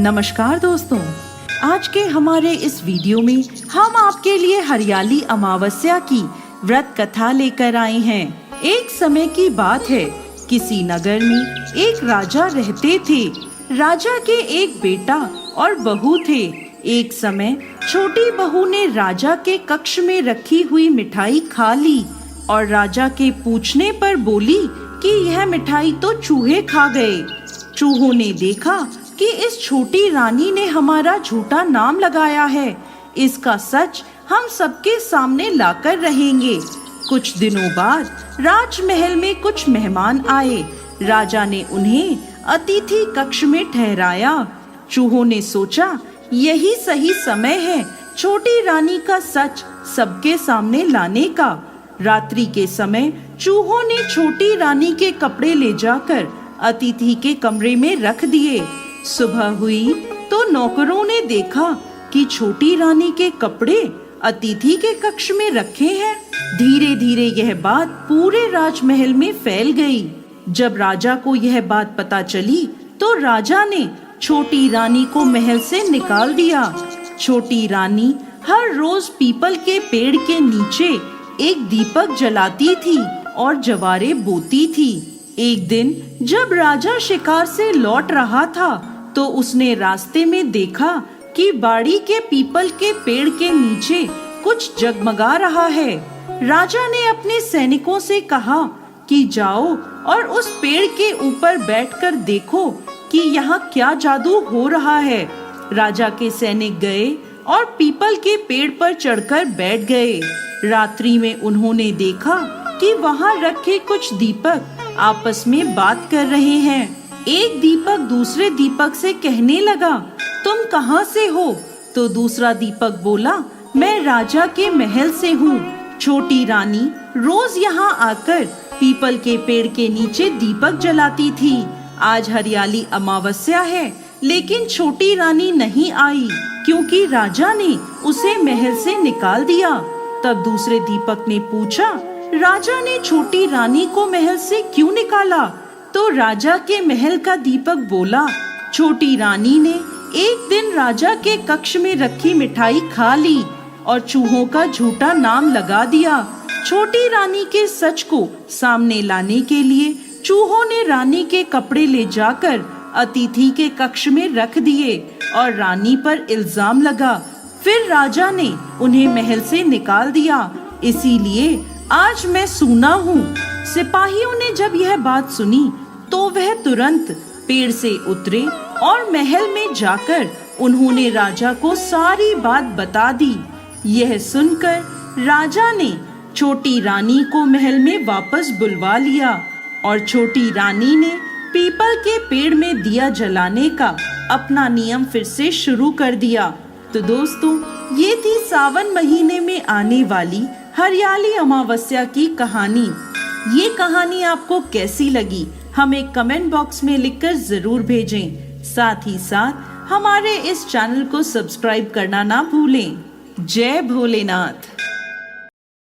नमस्कार दोस्तों, आज के हमारे इस वीडियो में हम आपके लिए हरियाली अमावस्या की व्रत कथा लेकर आए हैं। एक समय की बात है, किसी नगर में एक राजा रहते थे। राजा के एक बेटा और बहू थे। एक समय छोटी बहू ने राजा के कक्ष में रखी हुई मिठाई खा ली और राजा के पूछने पर बोली कि यह मिठाई तो चूहे खा गए। चूहों ने देखा कि इस छोटी रानी ने हमारा झूठा नाम लगाया है, इसका सच हम सबके सामने लाकर रहेंगे। कुछ दिनों बाद राजमहल में कुछ मेहमान आए। राजा ने उन्हें अतिथि कक्ष में ठहराया। चूहों ने सोचा यही सही समय है छोटी रानी का सच सबके सामने लाने का। रात्रि के समय चूहों ने छोटी रानी के कपड़े ले जाकर अतिथि के कमरे में रख दिए। सुबह हुई तो नौकरों ने देखा कि छोटी रानी के कपड़े अतिथि के कक्ष में रखे हैं। धीरे धीरे यह बात पूरे राजमहल में फैल गई। जब राजा को यह बात पता चली तो राजा ने छोटी रानी को महल से निकाल दिया। छोटी रानी हर रोज पीपल के पेड़ के नीचे एक दीपक जलाती थी और जवारे बोती थी। एक दिन जब राजा शिकार से लौट रहा था तो उसने रास्ते में देखा कि बाड़ी के पीपल के पेड़ के नीचे कुछ जगमगा रहा है। राजा ने अपने सैनिकों से कहा कि जाओ और उस पेड़ के ऊपर बैठकर देखो कि यहाँ क्या जादू हो रहा है। राजा के सैनिक गए और पीपल के पेड़ पर चढ़कर बैठ गए। रात्रि में उन्होंने देखा कि वहाँ रखे कुछ दीपक आपस में बात कर रहे हैं। एक दीपक दूसरे दीपक से कहने लगा, तुम कहाँ से हो? तो दूसरा दीपक बोला, मैं राजा के महल से हूँ। छोटी रानी रोज यहाँ आकर पीपल के पेड़ के नीचे दीपक जलाती थी। आज हरियाली अमावस्या है, लेकिन छोटी रानी नहीं आई क्योंकि राजा ने उसे महल से निकाल दिया। तब दूसरे दीपक ने पूछा, राजा ने छोटी रानी को महल से क्यों निकाला? तो राजा के महल का दीपक बोला, छोटी रानी ने एक दिन राजा के कक्ष में रखी मिठाई खा ली और चूहों का झूठा नाम लगा दिया। छोटी रानी के सच को सामने लाने के लिए चूहों ने रानी के कपड़े ले जाकर अतिथि के कक्ष में रख दिए और रानी पर इल्जाम लगा। फिर राजा ने उन्हें महल से निकाल दिया। इसीलिए आज मैं सूना हूँ। सिपाहियों ने जब यह बात सुनी तो वह तुरंत पेड़ से उतरे और महल में जाकर उन्होंने राजा को सारी बात बता दी। यह सुनकर राजा ने छोटी रानी को महल में वापस बुलवा लिया और छोटी रानी ने पीपल के पेड़ में दिया जलाने का अपना नियम फिर से शुरू कर दिया। तो दोस्तों, ये थी सावन महीने में आने वाली हरियाली अमावस्या की कहानी। ये कहानी आपको कैसी लगी हमें कमेंट बॉक्स में लिखकर जरूर भेजें। साथ ही साथ हमारे इस चैनल को सब्सक्राइब करना ना भूलें। जय भोलेनाथ।